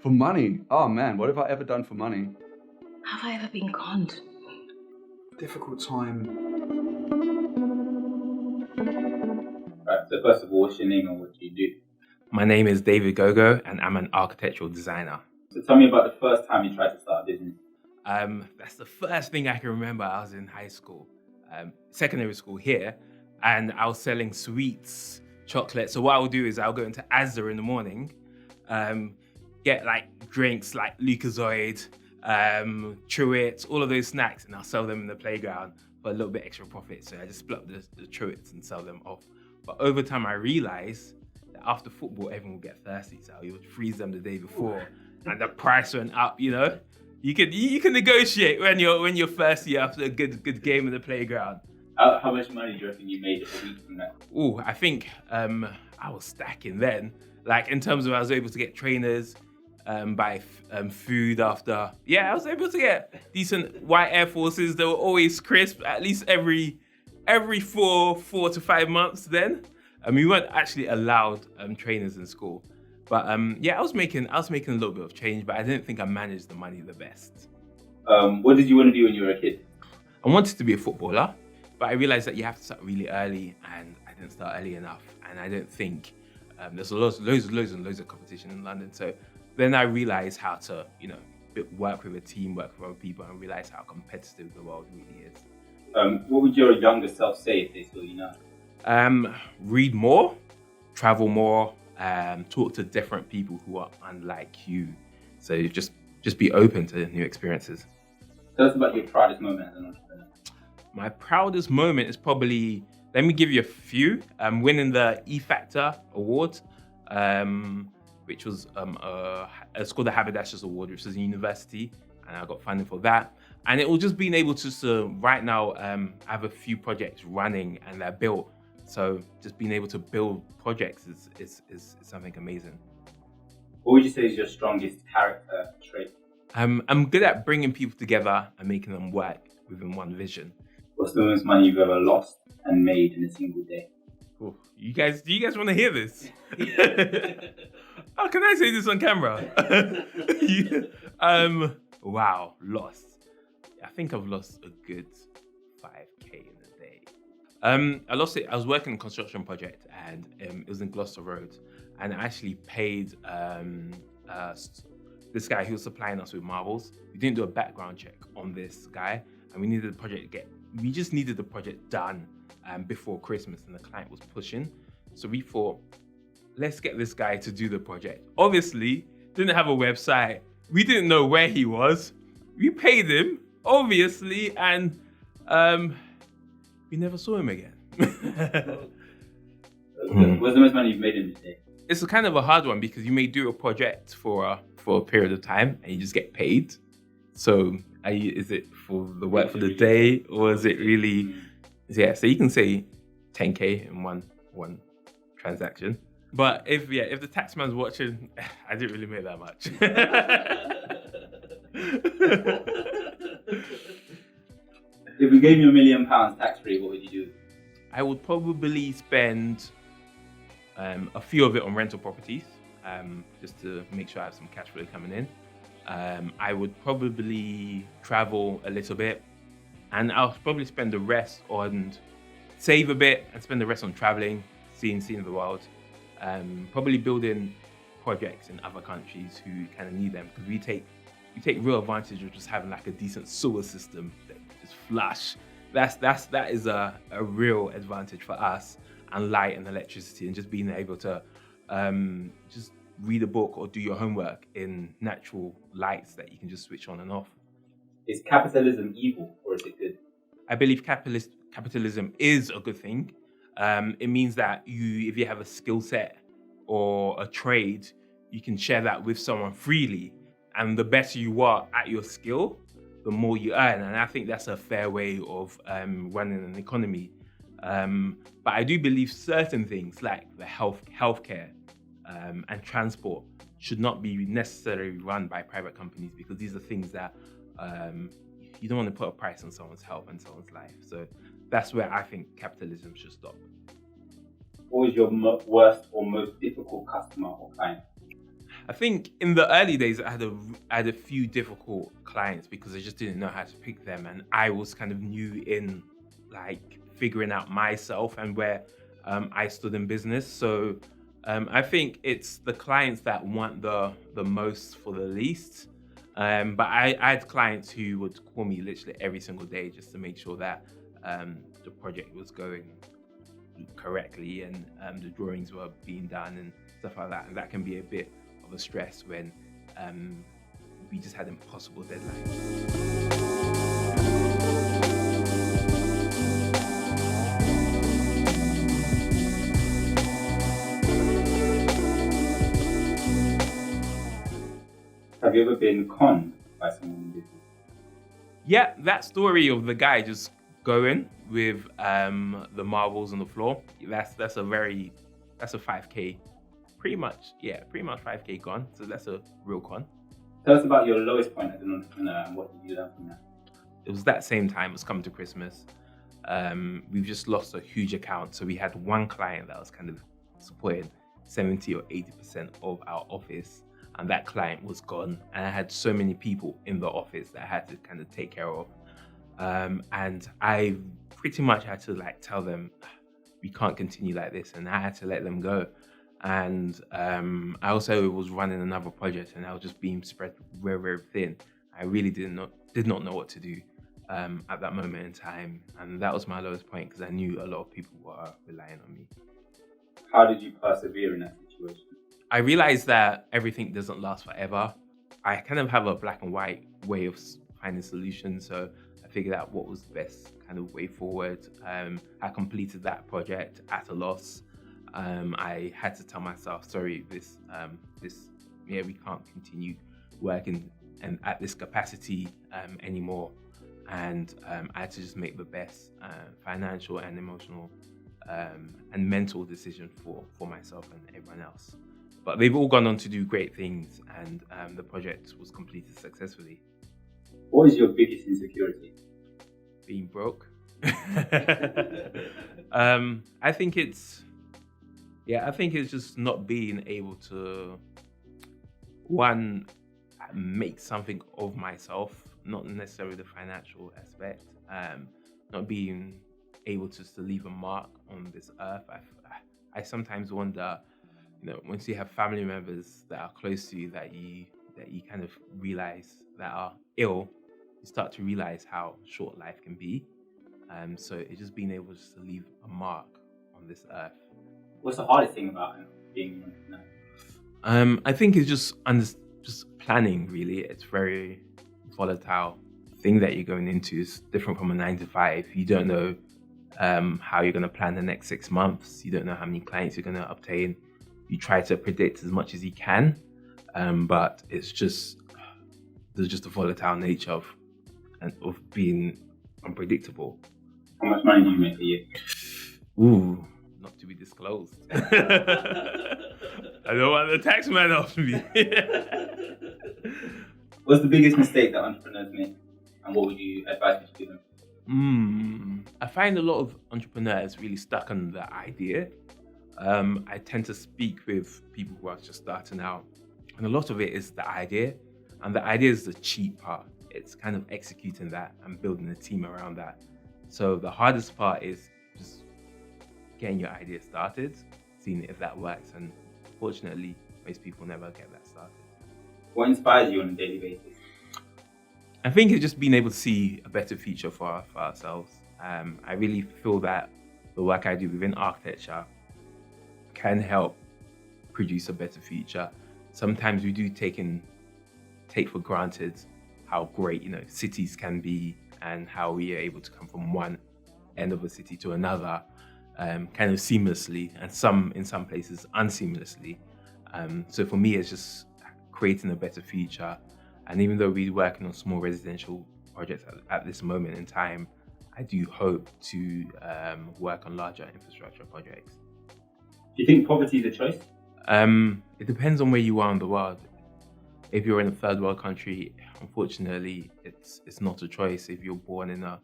For money? Oh man, what have I ever done for money? Have I ever been conned? Difficult time. Right, so first of all, what's your name and what do you do? My name is David Gogo, and I'm an architectural designer. So tell me about the first time you tried to start a business. That's the first thing I can remember. I was in high school, secondary school here, and I was selling sweets, chocolate. So what I would do is I'll go into Asda in the morning, get like drinks like Lucozade, Truits, all of those snacks, and I'll sell them in the playground for a little bit extra profit. So I just split up the Truits and sell them off. But over time, I realized that after football, everyone would get thirsty, so you would freeze them the day before, and the price went up. You know, you can negotiate when you're thirsty after a good game in the playground. How much money do you reckon you made a week from that? Oh, I think I was stacking then. Like in terms of I was able to get trainers, buy food after. Yeah, I was able to get decent white Air Forces. They were always crisp, at least every 4 to 5 months then. We weren't actually allowed trainers in school. But yeah, I was making a little bit of change, but I didn't think I managed the money the best. What did you want to do when you were a kid? I wanted to be a footballer, but I realized that you have to start really early, and I didn't start early enough. And I don't think there's loads and loads of competition in London. So then I realized how to, work with a team, work with other people, and realize how competitive the world really is. What would your younger self say if they saw you now? Read more, travel more, talk to different people who are unlike you. So just be open to new experiences. Tell us about your proudest moment as an entrepreneur. My proudest moment is probably, let me give you a few. Winning the E Factor Award, which was it's called the Haberdashers Award, which is a university, and I got funding for that. And it was just being able to right now have a few projects running and they're built. So just being able to build projects is something amazing. What would you say is your strongest character trait? I'm good at bringing people together and making them work within one vision. What's the most money you've ever lost and made in a single day? Ooh, do you guys want to hear this? Oh, can I say this on camera? Wow, lost. I think I've lost a good 5K in a day. I lost it. I was working on a construction project, and it was in Gloucester Road, and I actually paid this guy who was supplying us with marbles. We didn't do a background check on this guy, and we needed the project we just needed the project done before Christmas, and the client was pushing. So we thought, let's get this guy to do the project. Obviously, didn't have a website. We didn't know where he was. We paid him, obviously, and we never saw him again. What's the most money you've made in a day? It's a kind of a hard one because you may do a project for a period of time and you just get paid. So is it for the work for the day, or is it really? Yeah, so you can say 10K in one transaction. But if the taxman's watching, I didn't really make that much. If we gave you £1 million tax-free, what would you do? I would probably spend a few of it on rental properties, just to make sure I have some cash flow coming in. I would probably travel a little bit, and I'll probably spend the rest save a bit and spend the rest on traveling, seeing the world. Probably building projects in other countries who kind of need them, because we take real advantage of just having like a decent sewer system that just flush. That is a real advantage for us, and light and electricity, and just being able to just read a book or do your homework in natural lights that you can just switch on and off. Is capitalism evil or is it good? I believe capitalism is a good thing. It means that if you have a skill set or a trade, you can share that with someone freely. And the better you are at your skill, the more you earn. And I think that's a fair way of running an economy. But I do believe certain things like the healthcare and transport should not be necessarily run by private companies, because these are things that you don't want to put a price on someone's health and someone's life. So that's where I think capitalism should stop. What was your worst or most difficult customer or client? I think in the early days, I had a few difficult clients because I just didn't know how to pick them, and I was kind of new in like figuring out myself and where I stood in business. So I think it's the clients that want the most for the least. But I had clients who would call me literally every single day just to make sure that the project was going correctly and the drawings were being done and stuff like that. And that can be a bit of a stress when we just had impossible deadlines. Have you ever been conned by someone in business? Yeah, that story of the guy just going with the marbles on the floor. That's a 5K, pretty much 5K gone. So that's a real con. Tell us about your lowest point as an entrepreneur and what did you learn from that? It was that same time. It's coming to Christmas. We've just lost a huge account. So we had one client that was kind of supporting 70 or 80% of our office, and that client was gone. And I had so many people in the office that I had to kind of take care of. And I pretty much had to like tell them, we can't continue like this, and I had to let them go. And I also was running another project, and I was just being spread very, very thin. I really did not know what to do at that moment in time, and that was my lowest point because I knew a lot of people were relying on me. How did you persevere in that situation? I realized that everything doesn't last forever. I kind of have a black and white way of finding solutions, so I figured out what was the best kind of way forward. I completed that project at a loss. I had to tell myself, sorry, we can't continue working and at this capacity anymore. And I had to just make the best financial and emotional and mental decision for myself and everyone else. But they've all gone on to do great things, and the project was completed successfully. What is your biggest insecurity? Being broke. I think it's just not being able to, one, make something of myself, not necessarily the financial aspect, not being able to leave a mark on this earth. I sometimes wonder, once you have family members that are close to you that you kind of realize that are ill, you start to realize how short life can be. So it's just being able to leave a mark on this earth. What's the hardest thing about being an entrepreneur? I think it's just planning, really. It's very volatile thing that you're going into. Is different from a 9 to 5. You don't know how you're going to plan the next 6 months. You don't know how many clients you're going to obtain. You try to predict as much as you can, but there's just a volatile nature of being unpredictable. How much money do you make a year? Ooh, not to be disclosed. I don't want the tax man off me. What's the biggest mistake that entrepreneurs make, and what would you advise me to do them? I find a lot of entrepreneurs really stuck on the idea. I tend to speak with people who are just starting out, and a lot of it is the idea, and the idea is the cheap part. It's kind of executing that and building a team around that. So the hardest part is just getting your idea started, seeing if that works, and fortunately, most people never get that started. What inspires you on a daily basis? I think it's just being able to see a better future for ourselves. I really feel that the work I do within architecture can help produce a better future. Sometimes we do take for granted how great cities can be, and how we are able to come from one end of a city to another kind of seamlessly, and in some places unseamlessly. So for me, it's just creating a better future. And even though we're working on small residential projects at this moment in time, I do hope to work on larger infrastructure projects. Do you think poverty is a choice? It depends on where you are in the world. If you're in a third world country, unfortunately, it's not a choice. If you're born in a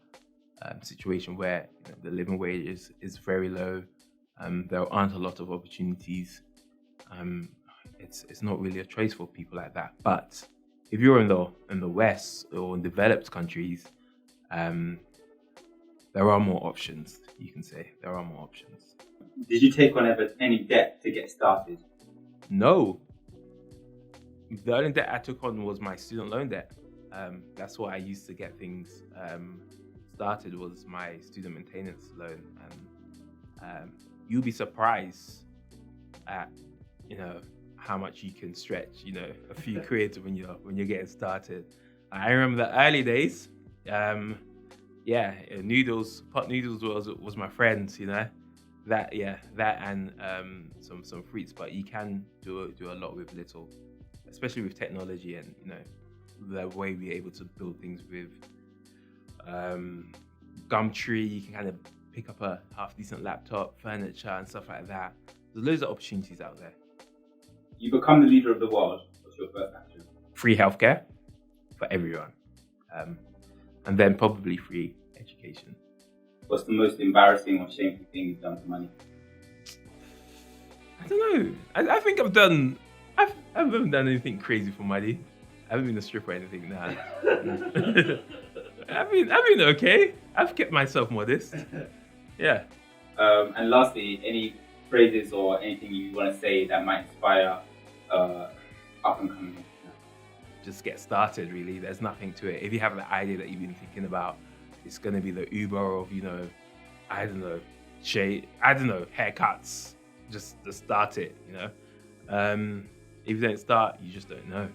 situation where the living wage is very low, there aren't a lot of opportunities. it's not really a choice for people like that. But if you're in the West or in developed countries, there are more options. You can say there are more options. Did you take on ever any debt to get started? No, the only debt I took on was my student loan debt. That's what I used to get things started, was my student maintenance loan. And you'll be surprised at how much you can stretch a few quid when you're getting started. I remember the early days. Pot noodles was my friend. That and some fruits. But you can do a lot with little, especially with technology and the way we're able to build things with Gumtree. You can kind of pick up a half decent laptop, furniture, and stuff like that. There's loads of opportunities out there. You become the leader of the world. What's your first action? Free healthcare for everyone, and then probably free education. What's the most embarrassing or shameful thing you've done for money? I don't know. I think I haven't done anything crazy for money. I haven't been a stripper or anything. Nah. I've been okay. I've kept myself modest. Yeah. And lastly, any phrases or anything you want to say that might inspire up and coming? Just get started, really. There's nothing to it. If you have the idea that you've been thinking about, it's going to be the Uber of, haircuts. Just start it, If you don't start, you just don't know.